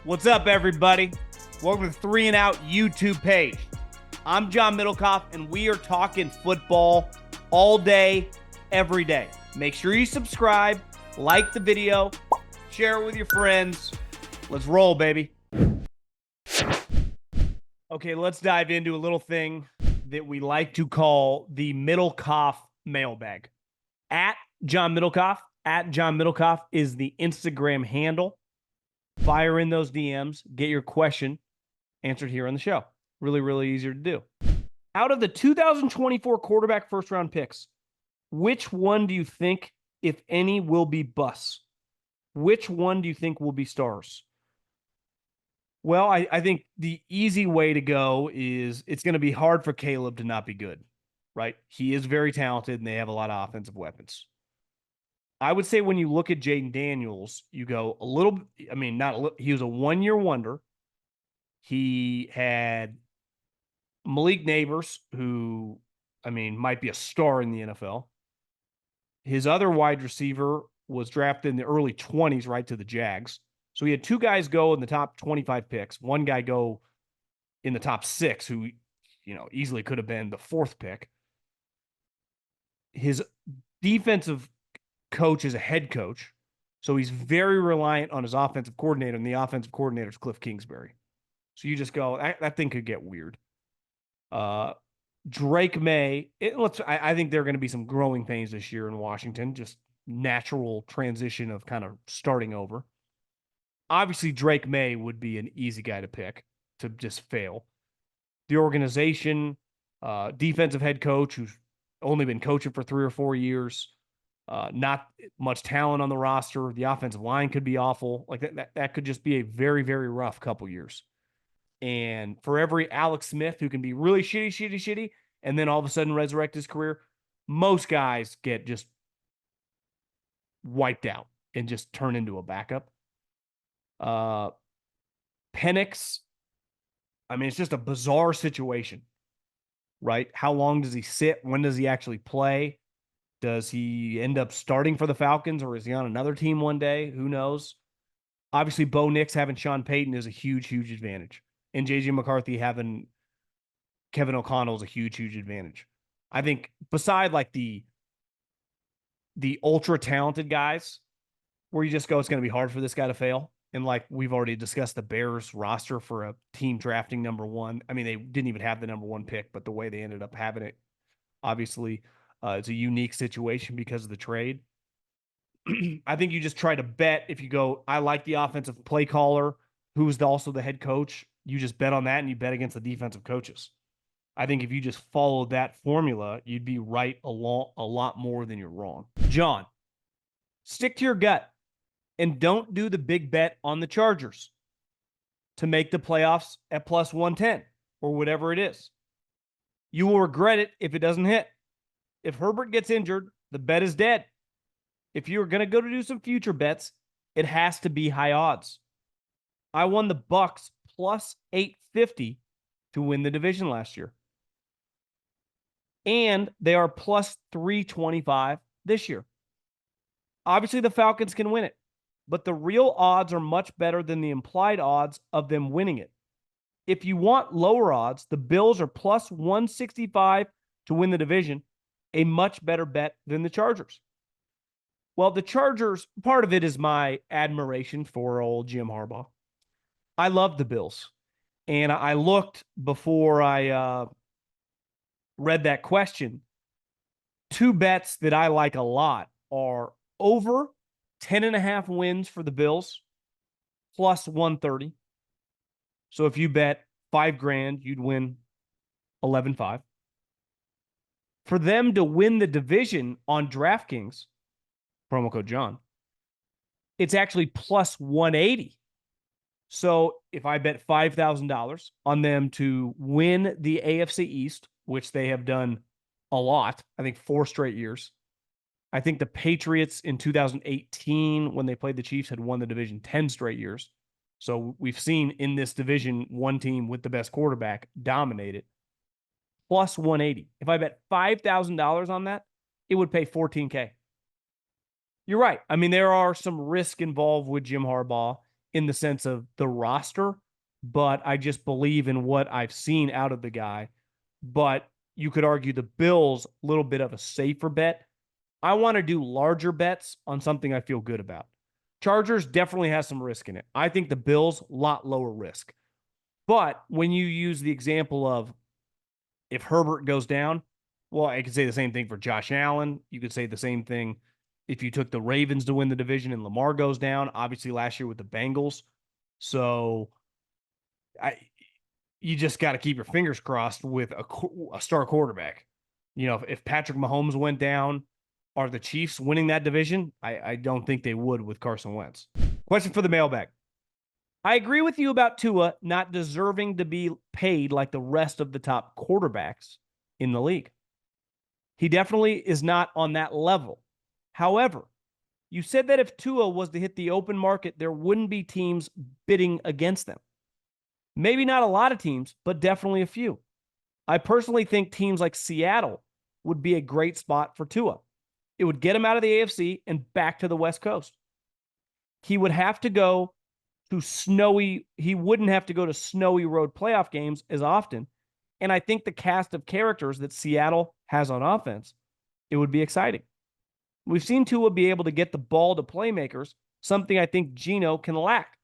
What's up, everybody? Welcome to the 3 and Out YouTube page. I'm John Middlekauff, and we are talking football all day, every day. Make sure you subscribe, like the video, share it with your friends. Let's roll, baby. Okay, let's dive into a little thing that we like to call the Middlekauff mailbag. At John Middlekauff is the Instagram handle. Fire in those DMs, get your question answered here on the show. Really, really easier to do. Out of the 2024 quarterback first-round picks, which one do you think, if any, will be busts? Which one do you think will be stars? Well, I think the easy way to go is it's going to be hard for Caleb to not be good, right? He is very talented, and they have a lot of offensive weapons. I would say when you look at Jayden Daniels, you go a little, I mean, not a little, he was a one-year wonder. He had Malik Neighbors, who, I mean, might be a star in the NFL. His other wide receiver was drafted in the early 20s, right to the Jags. So he had two guys go in the top 25 picks, one guy go in the top 6, who, you know, easily could have been the 4th pick. His defensive coach is a head coach, so he's very reliant on his offensive coordinator, and the offensive coordinator is Cliff Kingsbury. So you just go, that thing could get weird. Drake May, I think there are going to be some growing pains this year in Washington, just natural transition of kind of starting over. Obviously, Drake May would be an easy guy to pick to just fail. The organization, defensive head coach who's only been coaching for 3 or 4 years, not much talent on the roster. The offensive line could be awful. Like that could just be a very, very rough couple years. And for every Alex Smith who can be really shitty, and then all of a sudden resurrect his career, most guys get just wiped out and just turn into a backup. Penix, I mean, it's just a bizarre situation, right? How long does he sit? When does he actually play? Does he end up starting for the Falcons, or is he on another team one day? Who knows? Obviously, Bo Nix having Sean Payton is a huge, huge advantage. And J.J. McCarthy having Kevin O'Connell is a huge, huge advantage. I think beside like the ultra-talented guys, where you just go, it's going to be hard for this guy to fail. And like we've already discussed the Bears roster for a team drafting number 1. I mean, they didn't even have the number 1 pick, but the way they ended up having it, obviously, it's a unique situation because of the trade. I think you just try to bet if you go, I like the offensive play caller, who's also the head coach. You just bet on that and you bet against the defensive coaches. I think if you just follow that formula, you'd be right a lot more than you're wrong. John, stick to your gut and don't do the big bet on the Chargers to make the playoffs at plus 110 or whatever it is. You will regret it if it doesn't hit. If Herbert gets injured, the bet is dead. If you're going to go to do some future bets, it has to be high odds. I won the Bucs plus 850 to win the division last year. And they are plus 325 this year. Obviously, the Falcons can win it, but the real odds are much better than the implied odds of them winning it. If you want lower odds, the Bills are plus 165 to win the division, a much better bet than the Chargers. Well, the Chargers, part of it is my admiration for old Jim Harbaugh. I love the Bills. And I looked before I read that question. 2 bets that I like a lot are over 10.5 wins for the Bills, plus 130. So if you bet $5,000, you'd win 11.5. For them to win the division on DraftKings, promo code John, it's actually plus 180. So if I bet $5,000 on them to win the AFC East, which they have done a lot, I think 4 straight years. I think the Patriots in 2018, when they played the Chiefs, had won the division 10 straight years. So we've seen in this division one team with the best quarterback dominate it. Plus 180. If I bet $5,000 on that, it would pay $14K. You're right. I mean, there are some risk involved with Jim Harbaugh. in the sense of the roster, but I just believe in what I've seen out of the guy. But you could argue the Bills, a little bit of a safer bet. I want to do larger bets on something I feel good about. Chargers definitely has some risk in it. I think the Bills, a lot lower risk. But when you use the example of if Herbert goes down, well, I could say the same thing for Josh Allen. You could say the same thing if you took the Ravens to win the division and Lamar goes down, obviously last year with the Bengals. So you just got to keep your fingers crossed with a star quarterback. You know, if Patrick Mahomes went down, are the Chiefs winning that division? I don't think they would with Carson Wentz. Question for the mailbag. I agree with you about Tua not deserving to be paid like the rest of the top quarterbacks in the league. He definitely is not on that level. However, you said that if Tua was to hit the open market, there wouldn't be teams bidding against them. Maybe not a lot of teams, but definitely a few. I personally think teams like Seattle would be a great spot for Tua. It would get him out of the AFC and back to the West Coast. He would have to go to he wouldn't have to go to snowy road playoff games as often. And I think the cast of characters that Seattle has on offense, it would be exciting. We've seen Tua be able to get the ball to playmakers, something I think Geno can lack.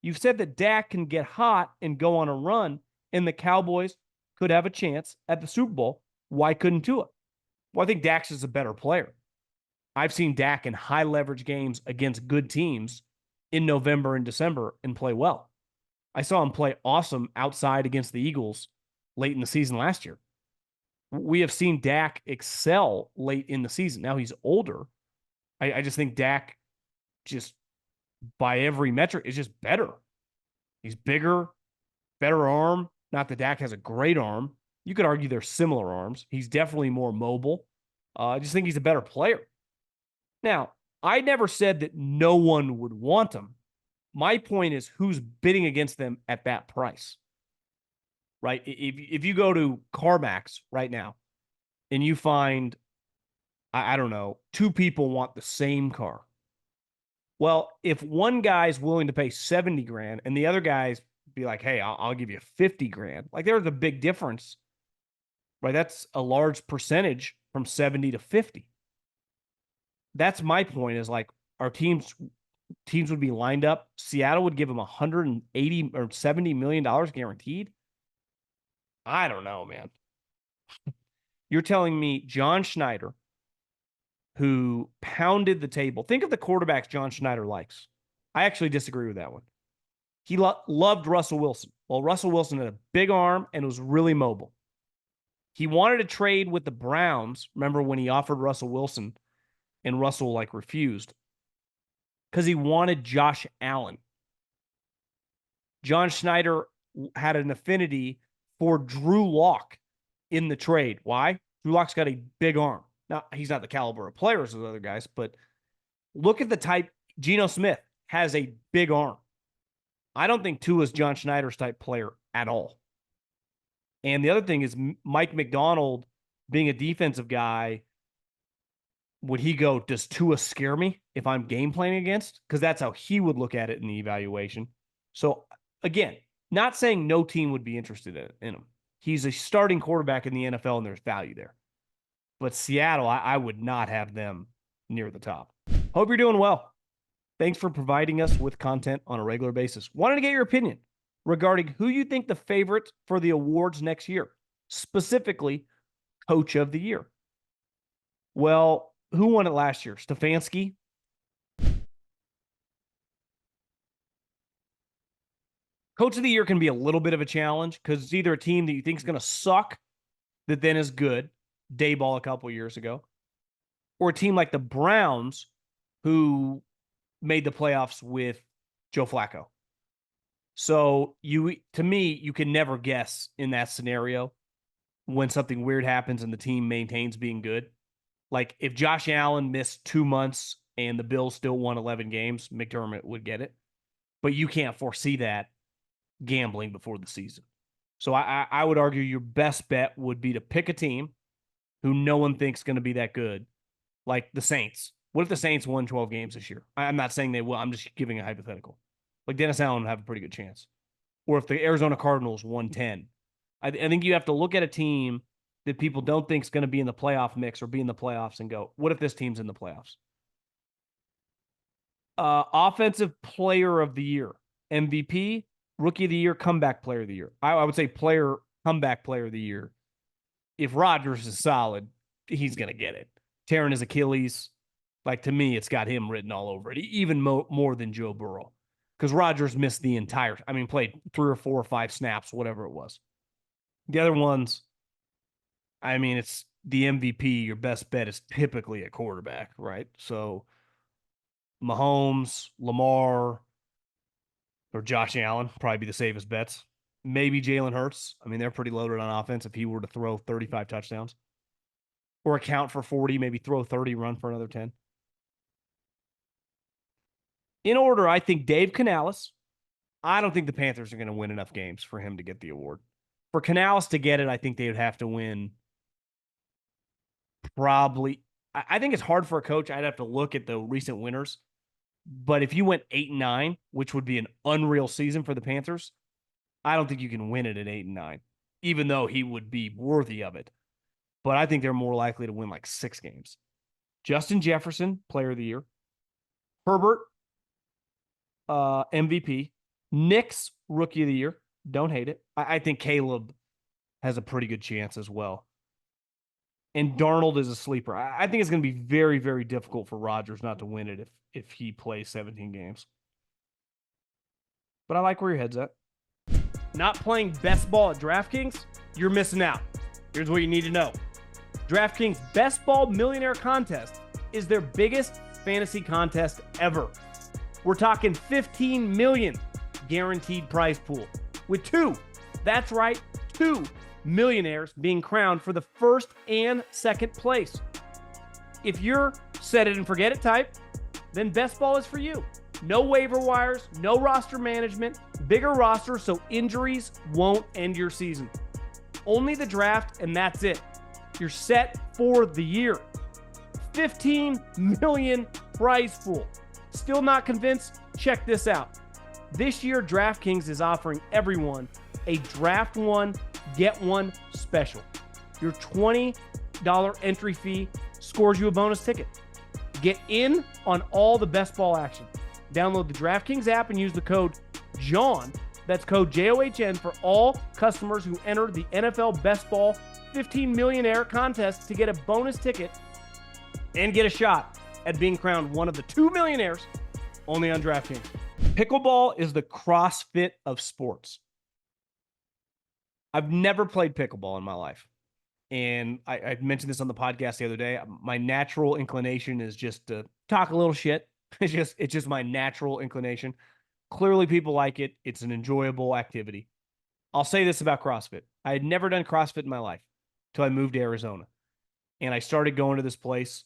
You've said that Dak can get hot and go on a run, and the Cowboys could have a chance at the Super Bowl. Why couldn't Tua? Well, I think Dak's is a better player. I've seen Dak in high leverage games against good teams in November and December and play well. I saw him play awesome outside against the Eagles late in the season last year. We have seen Dak excel late in the season. Now he's older. I just think Dak, just by every metric, is just better. He's bigger, better arm. Not that Dak has a great arm. You could argue they're similar arms. He's definitely more mobile. I just think he's a better player. Now, I never said that no one would want him. My point is who's bidding against them at that price, right? If you go to CarMax right now and you find, I don't know, two people want the same car. Well, if one guy's willing to pay 70 grand and the other guy's be like, hey, I'll give you 50 grand. Like there's a big difference, right? That's a large percentage from 70 to 50. That's my point is like our teams would be lined up. Seattle would give them 180 or $70 million guaranteed. I don't know, man. You're telling me John Schneider, who pounded the table. Think of the quarterbacks John Schneider likes. I actually disagree with that one. He loved Russell Wilson. Well, Russell Wilson had a big arm and was really mobile. He wanted to trade with the Browns. Remember when he offered Russell Wilson and Russell refused because he wanted Josh Allen. John Schneider had an affinity for Drew Lock in the trade. Why? Drew Lock's got a big arm. Now, he's not the caliber of players as other guys, but look at the type. Geno Smith has a big arm. I don't think Tua is John Schneider's type player at all. And the other thing is Mike McDonald being a defensive guy, would he go, does Tua scare me if I'm game planning against? Because that's how he would look at it in the evaluation. So, again, not saying no team would be interested in him. He's a starting quarterback in the NFL, and there's value there. But Seattle, I would not have them near the top. Hope you're doing well. Thanks for providing us with content on a regular basis. Wanted to get your opinion regarding who you think the favorite for the awards next year, specifically Coach of the Year. Well, who won it last year? Stefanski? Coach of the Year can be a little bit of a challenge because it's either a team that you think is going to suck that then is good, Daboll a couple years ago, or a team like the Browns who made the playoffs with Joe Flacco. So to me, you can never guess in that scenario when something weird happens and the team maintains being good. Like if Josh Allen missed 2 months and the Bills still won 11 games, McDermott would get it. But you can't foresee that gambling before the season. So I would argue your best bet would be to pick a team who no one thinks going to be that good, like the Saints. What if the Saints won 12 games this year? I'm not saying they will. I'm just giving a hypothetical. Like Dennis Allen would have a pretty good chance. Or if the Arizona Cardinals won 10. I think you have to look at a team that people don't think is going to be in the playoff mix or be in the playoffs and go, what if this team's in the playoffs? Offensive player of the year, MVP, rookie of the year, comeback player of the year. I would say comeback player of the year. If Rodgers is solid, he's going to get it. Tearing his Achilles, like to me, it's got him written all over it, even more than Joe Burrow. Because Rodgers missed the entire, played 3 or 4 or 5 snaps, whatever it was. The other ones, it's the MVP. Your best bet is typically a quarterback, right? So Mahomes, Lamar, or Josh Allen probably be the safest bets. Maybe Jalen Hurts. They're pretty loaded on offense if he were to throw 35 touchdowns. Or account for 40, maybe throw 30, run for another 10. In order, I think Dave Canales. I don't think the Panthers are going to win enough games for him to get the award. For Canales to get it, I think they would have to win probably. I think it's hard for a coach. I'd have to look at the recent winners. But if you went 8-9, which would be an unreal season for the Panthers, I don't think you can win it at 8-9, even though he would be worthy of it. But I think they're more likely to win like 6 games. Justin Jefferson, player of the year. Herbert, MVP. Nix, rookie of the year. Don't hate it. I think Caleb has a pretty good chance as well. And Darnold is a sleeper. I think it's going to be very, very difficult for Rodgers not to win it if he plays 17 games. But I like where your head's at. Not playing best ball at DraftKings? You're missing out. Here's what you need to know. DraftKings Best Ball Millionaire Contest is their biggest fantasy contest ever. We're talking 15 million guaranteed prize pool with 2 millionaires being crowned for the first and second place. If you're set it and forget it type, then Best Ball is for you. No waiver wires, no roster management, bigger roster so injuries won't end your season. Only the draft and that's it. You're set for the year. 15 million prize pool. Still not convinced? Check this out. This year, DraftKings is offering everyone a Draft One, Get One special. Your $20 entry fee scores you a bonus ticket. Get in on all the best ball action. Download the DraftKings app and use the code JOHN. That's code JOHN for all customers who enter the NFL Best Ball 15 Millionaire contest to get a bonus ticket and get a shot at being crowned one of the 2 millionaires only on DraftKings. Pickleball is the CrossFit of sports. I've never played pickleball in my life. And I mentioned this on the podcast the other day. My natural inclination is just to talk a little shit. It's just my natural inclination. Clearly people like it. It's an enjoyable activity. I'll say this about CrossFit. I had never done CrossFit in my life until I moved to Arizona. And I started going to this place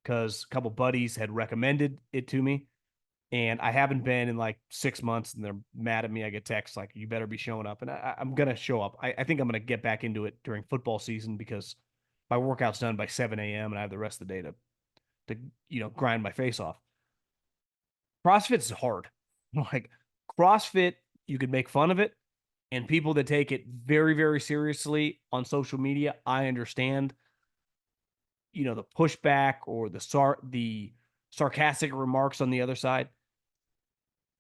because a couple buddies had recommended it to me. And I haven't been in like 6 months, and they're mad at me. I get texts like, you better be showing up. And I'm going to show up. I think I'm going to get back into it during football season because my workout's done by 7 a.m. and I have the rest of the day to grind my face off. CrossFit is hard. Like CrossFit, you could make fun of it. And people that take it very, very seriously on social media, I understand, the pushback or the sarcastic remarks on the other side.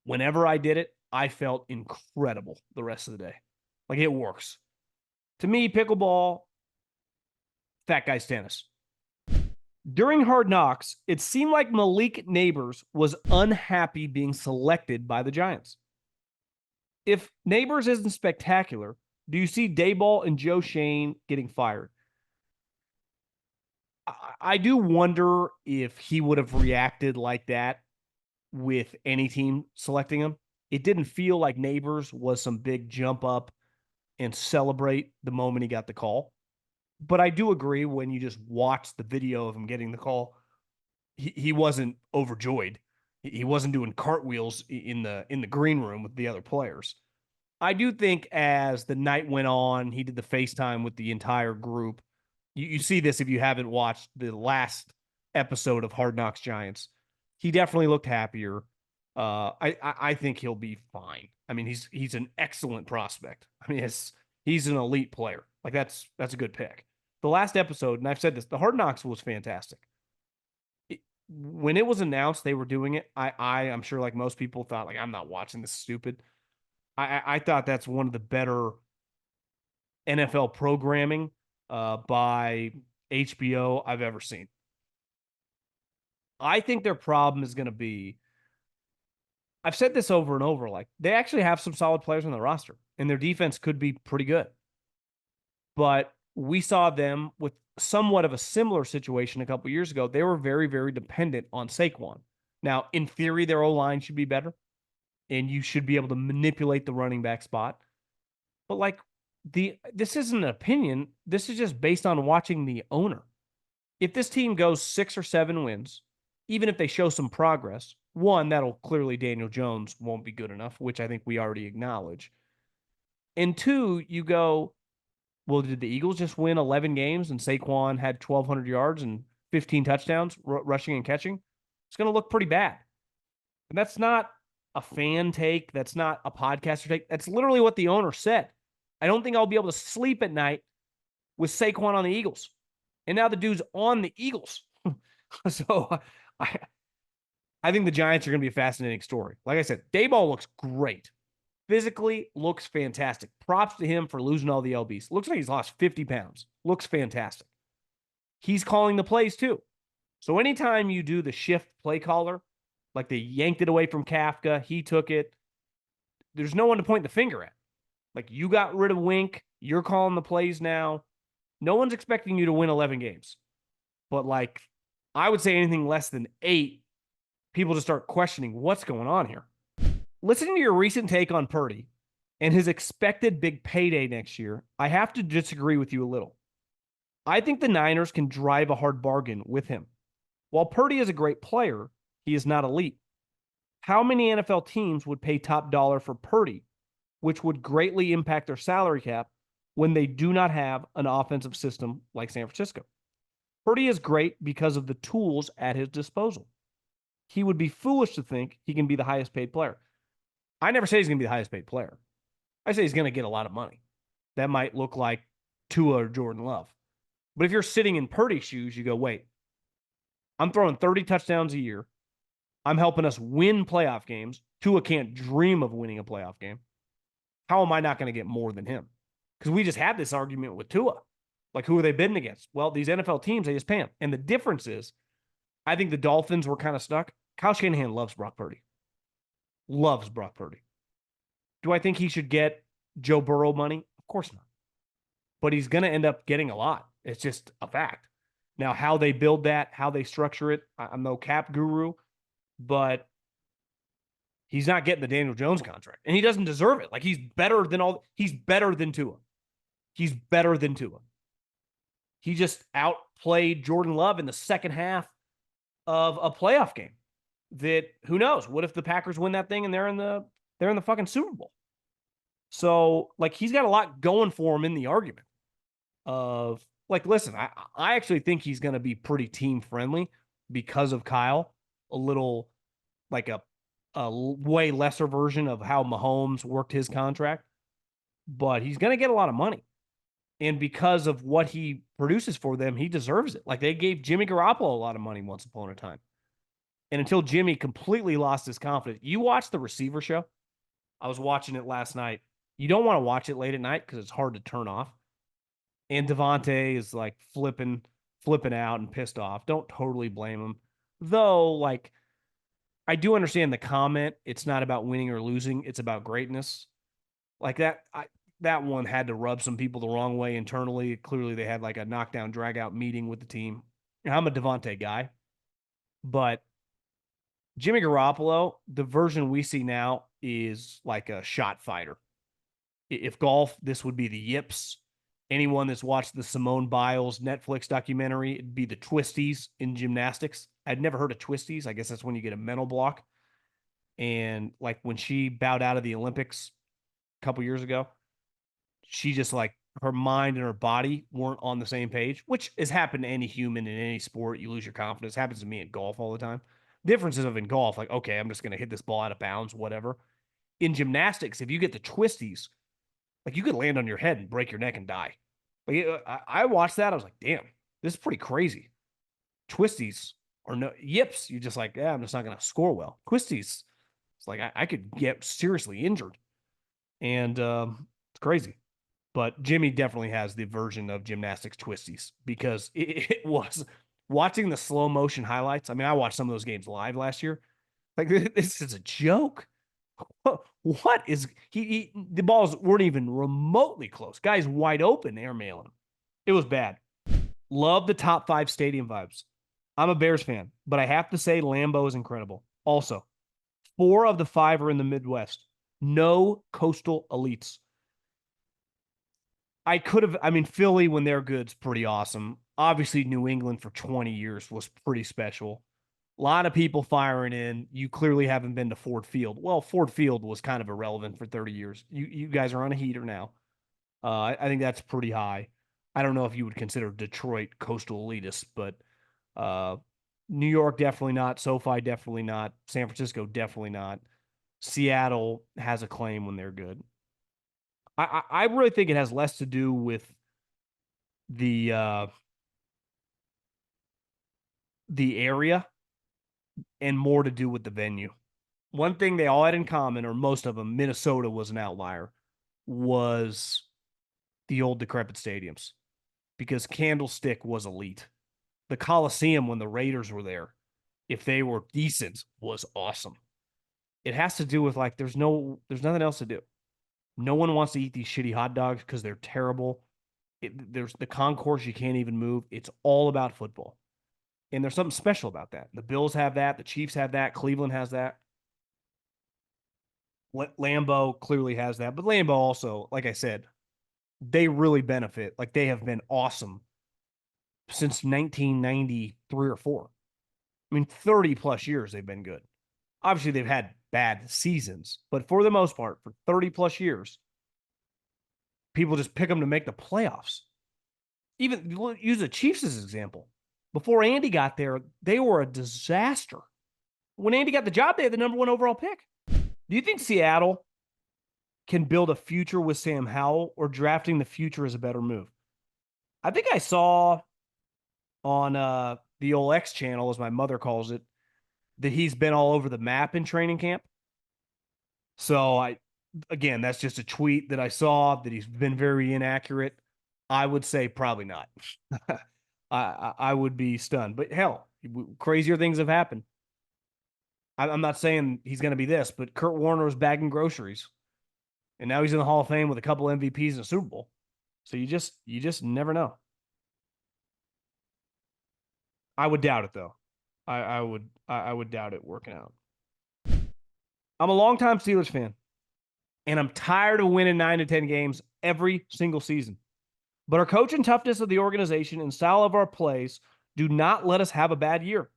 Whenever I did it, I felt incredible the rest of the day. Like it works. To me, pickleball, fat guy's tennis. During Hard Knocks, it seemed like Malik Neighbors was unhappy being selected by the Giants. If Neighbors isn't spectacular, do you see Daboll and Joe Schoen getting fired? I do wonder if he would have reacted like that with any team selecting him. It didn't feel like Neighbors was some big jump up and celebrate the moment he got the call. But I do agree when you just watch the video of him getting the call, he wasn't overjoyed. He wasn't doing cartwheels in the green room with the other players. I do think as the night went on, he did the FaceTime with the entire group. You see this if you haven't watched the last episode of Hard Knocks Giants. He definitely looked happier. I think he'll be fine. I mean, he's an excellent prospect. I mean, he's an elite player. Like that's a good pick. The last episode, and I've said this, the Hard Knocks was fantastic. When it was announced they were doing it, I'm sure like most people thought like I'm not watching this stupid. I thought that's one of the better NFL programming by HBO I've ever seen. I think their problem is going to be I've said this over and over like they actually have some solid players on the roster and their defense could be pretty good. But we saw them with somewhat of a similar situation a couple years ago. They were very, very dependent on Saquon. Now, in theory, their O line should be better, and you should be able to manipulate the running back spot. But like this isn't an opinion. This is just based on watching the owner. If this team goes 6 or 7 wins, even if they show some progress, one, that'll clearly Daniel Jones won't be good enough, which I think we already acknowledge. And two, you go, well, did the Eagles just win 11 games and Saquon had 1,200 yards and 15 touchdowns rushing and catching? It's going to look pretty bad. And that's not a fan take. That's not a podcaster take. That's literally what the owner said. I don't think I'll be able to sleep at night with Saquon on the Eagles. And now the dude's on the Eagles. So I think the Giants are going to be a fascinating story. Like I said, Daboll looks great. Physically looks fantastic. Props to him for losing all the LBs. Looks like he's lost 50 pounds. Looks fantastic. He's calling the plays too. So anytime you do the shift play caller, like they yanked it away from Kafka, he took it. There's no one to point the finger at. Like you got rid of Wink. You're calling the plays now. No one's expecting you to win 11 games. But like, I would say anything less than 8, people just start questioning what's going on here. Listening to your recent take on Purdy and his expected big payday next year, I have to disagree with you a little. I think the Niners can drive a hard bargain with him. While Purdy is a great player, he is not elite. How many NFL teams would pay top dollar for Purdy, which would greatly impact their salary cap when they do not have an offensive system like San Francisco? Purdy is great because of the tools at his disposal. He would be foolish to think he can be the highest paid player. I never say he's going to be the highest paid player. I say he's going to get a lot of money. That might look like Tua or Jordan Love. But if you're sitting in Purdy's shoes, you go, wait, I'm throwing 30 touchdowns a year. I'm helping us win playoff games. Tua can't dream of winning a playoff game. How am I not going to get more than him? Because we just had this argument with Tua. Like, who are they bidding against? Well, these NFL teams, they just pay him. And the difference is, I think the Dolphins were kind of stuck. Kyle Shanahan loves Brock Purdy. Loves Brock Purdy. Do I think he should get Joe Burrow money? Of course not. But he's going to end up getting a lot. It's just a fact. Now, how they build that, how they structure it, I'm no cap guru, but he's not getting the Daniel Jones contract. And he doesn't deserve it. Like, he's better than Tua. He's better than Tua. He just outplayed Jordan Love in the second half of a playoff game. That who knows? What if the Packers win that thing and they're in the fucking Super Bowl? So like he's got a lot going for him in the argument of like, listen, I actually think he's going to be pretty team friendly because of Kyle. A little like a way lesser version of how Mahomes worked his contract, but he's going to get a lot of money. And because of what he produces for them, he deserves it. Like they gave Jimmy Garoppolo a lot of money once upon a time. And until Jimmy completely lost his confidence, you watch the receiver show. I was watching it last night. You don't want to watch it late at night because it's hard to turn off. And Devontae is like flipping out and pissed off. Don't totally blame him. Though, like, I do understand the comment. It's not about winning or losing. It's about greatness. Like that one had to rub some people the wrong way internally. Clearly, they had like a knockdown, drag out meeting with the team. I'm a Devontae guy, but Jimmy Garoppolo, the version we see now is like a shot fighter. If golf, this would be the yips. Anyone that's watched the Simone Biles Netflix documentary, it'd be the twisties in gymnastics. I'd never heard of twisties. I guess that's when you get a mental block. And like when she bowed out of the Olympics a couple years ago, she just like her mind and her body weren't on the same page, which has happened to any human in any sport. You lose your confidence. It happens to me in golf all the time. Differences of in golf, like, okay, I'm just going to hit this ball out of bounds, whatever. In gymnastics, if you get the twisties, like you could land on your head and break your neck and die. Like I watched that, I was like, damn, this is pretty crazy. Twisties or no yips, you're just like, yeah, I'm just not going to score well. Twisties, it's like I could get seriously injured, and it's crazy. But Jimmy definitely has the version of gymnastics twisties because it was watching the slow motion highlights. I mean, I watched some of those games live last year. Like this is a joke. What is the balls weren't even remotely close. Guys wide open, airmailing. It was bad. Love the top 5 stadium vibes. I'm a Bears fan, but I have to say Lambeau is incredible. Also, 4 of the 5 are in the Midwest. No coastal elites. I mean, Philly, when they're good, is pretty awesome. Obviously, New England for 20 years was pretty special. A lot of people firing in. You clearly haven't been to Ford Field. Well, Ford Field was kind of irrelevant for 30 years. You guys are on a heater now. I think that's pretty high. I don't know if you would consider Detroit coastal elitist, but New York definitely not. SoFi definitely not. San Francisco definitely not. Seattle has a claim when they're good. I really think it has less to do with the area and more to do with the venue. One thing they all had in common, or most of them, Minnesota was an outlier, was the old decrepit stadiums because Candlestick was elite. The Coliseum, when the Raiders were there, if they were decent, was awesome. It has to do with like there's nothing else to do. No one wants to eat these shitty hot dogs because they're terrible. There's the concourse, you can't even move. It's all about football. And there's something special about that. The Bills have that. The Chiefs have that. Cleveland has that. Lambeau clearly has that. But Lambeau also, like I said, they really benefit. Like they have been awesome since 1993 or 4. I mean, 30 plus years they've been good. Obviously, they've had bad seasons, but for the most part, for 30 plus years, people just pick them to make the playoffs. Even use the Chiefs as an example. Before Andy got there, they were a disaster. When Andy got the job, they had the number 1 overall pick. Do you think Seattle can build a future with Sam Howell, or drafting the future is a better move? I think I saw on the old X channel, as my mother calls it, that he's been all over the map in training camp. So again, that's just a tweet that I saw that he's been very inaccurate. I would say probably not. I would be stunned, but hell, crazier things have happened. I'm not saying he's going to be this, but Kurt Warner was bagging groceries, and now he's in the Hall of Fame with a couple MVPs and a Super Bowl. So you just never know. I would doubt it though. I would doubt it working out. I'm a longtime Steelers fan, and I'm tired of winning 9 to 10 games every single season. But our coach and toughness of the organization and style of our plays do not let us have a bad year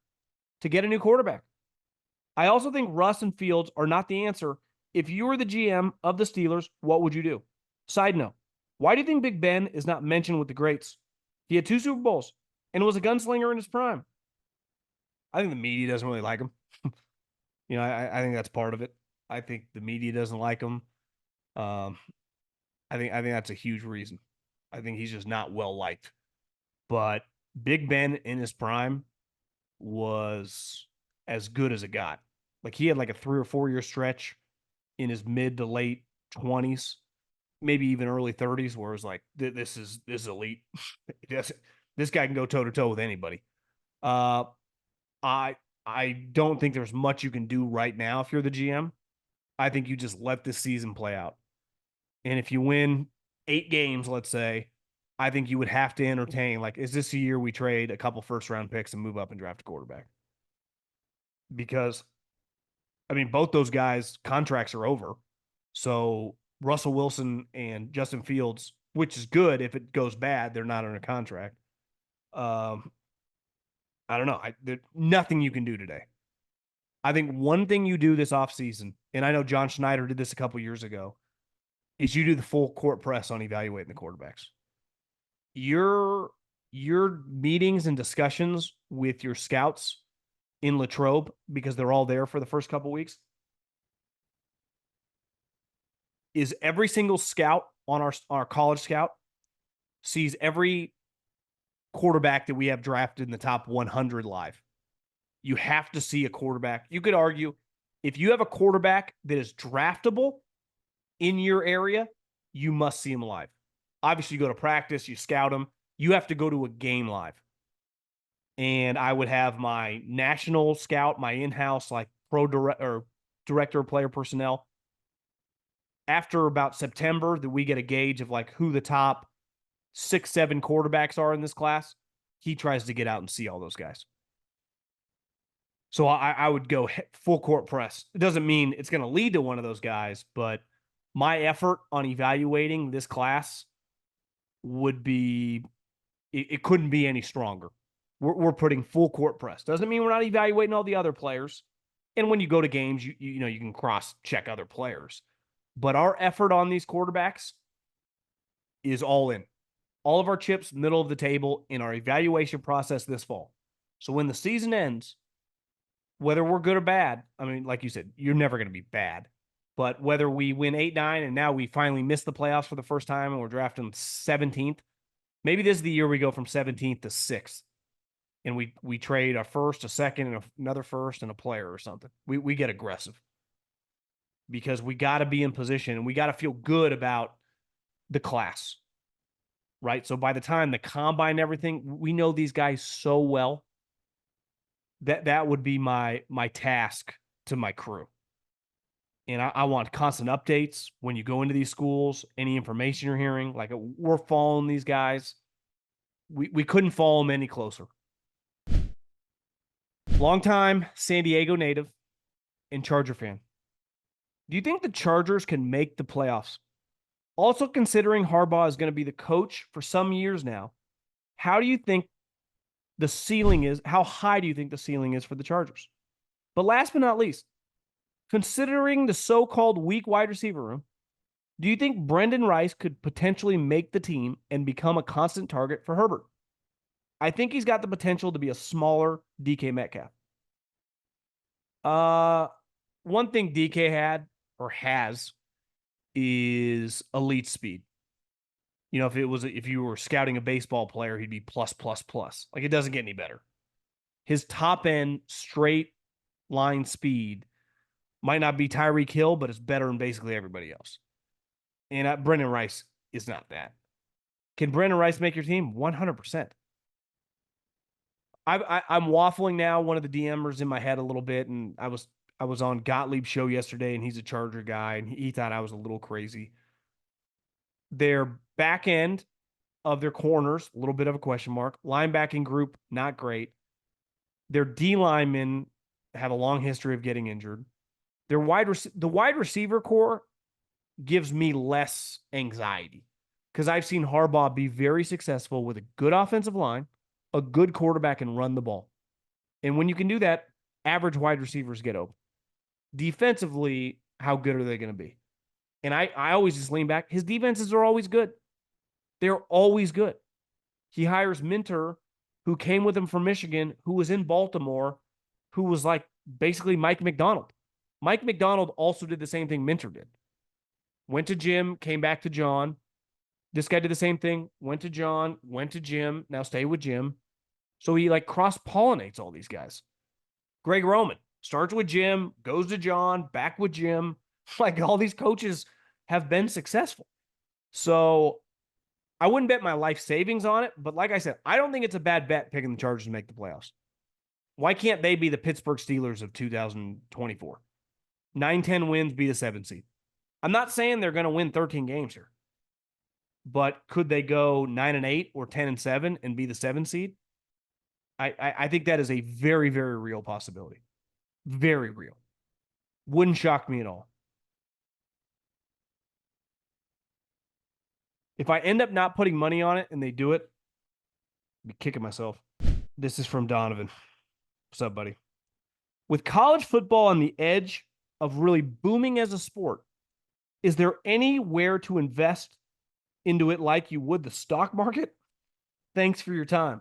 to get a new quarterback. I also think Russ and Fields are not the answer. If you were the GM of the Steelers, what would you do? Side note, why do you think Big Ben is not mentioned with the greats? He had 2 Super Bowls and was a gunslinger in his prime. I think the media doesn't really like him. I think that's part of it. I think the media doesn't like him. I think that's a huge reason. I think he's just not well liked. But Big Ben in his prime was as good as it got. Like he had like a 3 or 4 year stretch in his mid to late 20s, maybe even early 30s, where it was like this is elite. This guy can go toe to toe with anybody. I don't think there's much you can do right now if you're the GM. I think you just let this season play out. And if you win 8 games, let's say, I think you would have to entertain, like, is this a year we trade a couple first round picks and move up and draft a quarterback? Because, I mean, both those guys' contracts are over. So Russell Wilson and Justin Fields, which is good if it goes bad, they're not under contract. I don't know. There's nothing you can do today. I think one thing you do this offseason, and I know John Schneider did this a couple years ago, is you do the full court press on evaluating the quarterbacks. Your meetings and discussions with your scouts in Latrobe because they're all there for the first couple weeks, is every single scout on our college scout sees every quarterback that we have drafted in the top 100 live. You have to see a quarterback. You could argue if you have a quarterback that is draftable in your area, you must see him live. Obviously, you go to practice, you scout him. You have to go to a game live. And I would have my national scout, my in-house like director of player personnel. After about September, that we get a gauge of like who the top 6, 7 quarterbacks are in this class. He tries to get out and see all those guys. So I would go full court press. It doesn't mean it's going to lead to one of those guys, but my effort on evaluating this class would be, it couldn't be any stronger. We're putting full court press. Doesn't mean we're not evaluating all the other players. And when you go to games, you know, you can cross check other players. But our effort on these quarterbacks is all in. All of our chips, middle of the table in our evaluation process this fall. So when the season ends, whether we're good or bad, I mean, like you said, you're never going to be bad. But whether we win 8-9 and now we finally miss the playoffs for the first time and we're drafting 17th, maybe this is the year we go from 17th to 6th. And we trade a first, a second, and another first and a player or something. We get aggressive because we got to be in position and we got to feel good about the class, right? So by the time the combine and everything, we know these guys so well that would be my task to my crew. And I want constant updates when you go into these schools, any information you're hearing, like we're following these guys. We couldn't follow them any closer. Longtime San Diego native and Charger fan. Do you think the Chargers can make the playoffs? Also considering Harbaugh is going to be the coach for some years now, how do you think the ceiling is? How high do you think the ceiling is for the Chargers? But last but not least, considering the so-called weak wide receiver room, do you think Brendan Rice could potentially make the team and become a constant target for Herbert? I think he's got the potential to be a smaller DK Metcalf. One thing DK had or has is elite speed. You know, if you were scouting a baseball player, he'd be plus, plus, plus. Like, it doesn't get any better. His top end straight line speed might not be Tyreek Hill, but it's better than basically everybody else. And Brendan Rice is not that. Can Brendan Rice make your team? 100%. I'm waffling now. One of the DMers in my head a little bit, and I was on Gottlieb's show yesterday, and he's a Charger guy, and he thought I was a little crazy. Their back end of their corners, a little bit of a question mark. Linebacking group, not great. Their D linemen have a long history of getting injured. The wide receiver core gives me less anxiety because I've seen Harbaugh be very successful with a good offensive line, a good quarterback, and run the ball. And when you can do that, average wide receivers get open. Defensively, how good are they going to be? And I always just lean back. His defenses are always good. They're always good. He hires Minter, who came with him from Michigan, who was in Baltimore, who was like basically Mike McDonald. Mike McDonald also did the same thing Minter did. Went to Jim, came back to John. This guy did the same thing. Went to John, went to Jim, now stay with Jim. So he like cross-pollinates all these guys. Greg Roman starts with Jim, goes to John, back with Jim. Like, all these coaches have been successful. So I wouldn't bet my life savings on it. But like I said, I don't think it's a bad bet picking the Chargers to make the playoffs. Why can't they be the Pittsburgh Steelers of 2024? 9-10 wins, be the 7th seed. I'm not saying they're going to win 13 games here. But could they go 9-8 or 10-7 and be the 7th seed? I think that is a very, very real possibility. Very real. Wouldn't shock me at all. If I end up not putting money on it and they do it, I'd be kicking myself. This is from Donovan. What's up, buddy? With college football on the edge of really booming as a sport, is there anywhere to invest into it like you would the stock market? Thanks for your time.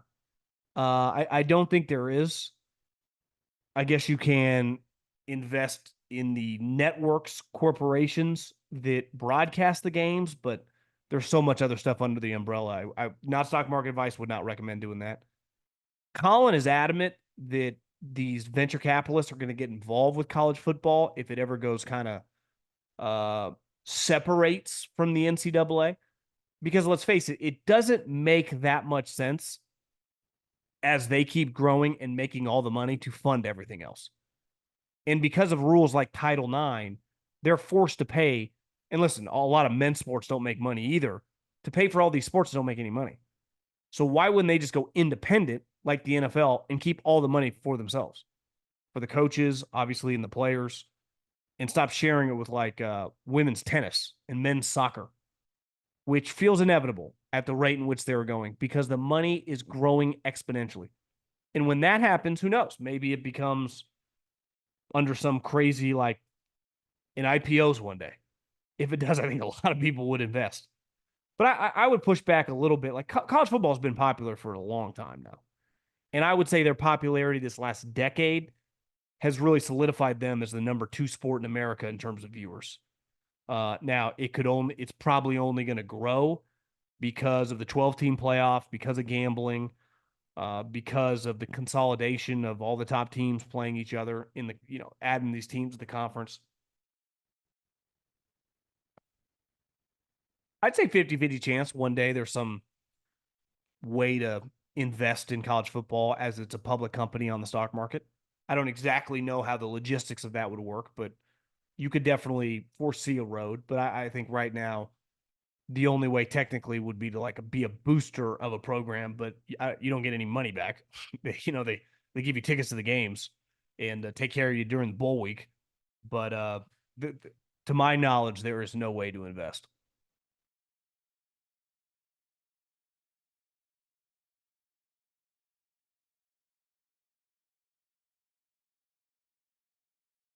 I don't think there is. I guess you can invest in the networks, corporations that broadcast the games, but there's so much other stuff under the umbrella. Not stock market advice, would not recommend doing that. Colin is adamant that these venture capitalists are going to get involved with college football if it ever goes kind of separates from the NCAA. Because let's face it, it doesn't make that much sense as they keep growing and making all the money to fund everything else. And because of rules like Title IX, they're forced to pay. And listen, a lot of men's sports don't make money either. To pay for all these sports that don't make any money. So why wouldn't they just go independent like the NFL and keep all the money for themselves? For the coaches, obviously, and the players, and stop sharing it with like women's tennis and men's soccer, which feels inevitable at the rate in which they're going because the money is growing exponentially. And when that happens, who knows? Maybe it becomes under some crazy, like in IPOs one day. If it does, I think a lot of people would invest. But I would push back a little bit. Like college football has been popular for a long time now. And I would say their popularity this last decade has really solidified them as the number 2 sport in America in terms of viewers. Now it's probably only going to grow because of the 12-team playoff, because of gambling, because of the consolidation of all the top teams playing each other in the, adding these teams to the conference. I'd say 50-50 chance one day there's some way to invest in college football as it's a public company on the stock market. I don't exactly know how the logistics of that would work, but you could definitely foresee a road. But I think right now, the only way technically would be to like be a booster of a program, but you don't get any money back. They give you tickets to the games and take care of you during the bowl week. But to my knowledge, there is no way to invest.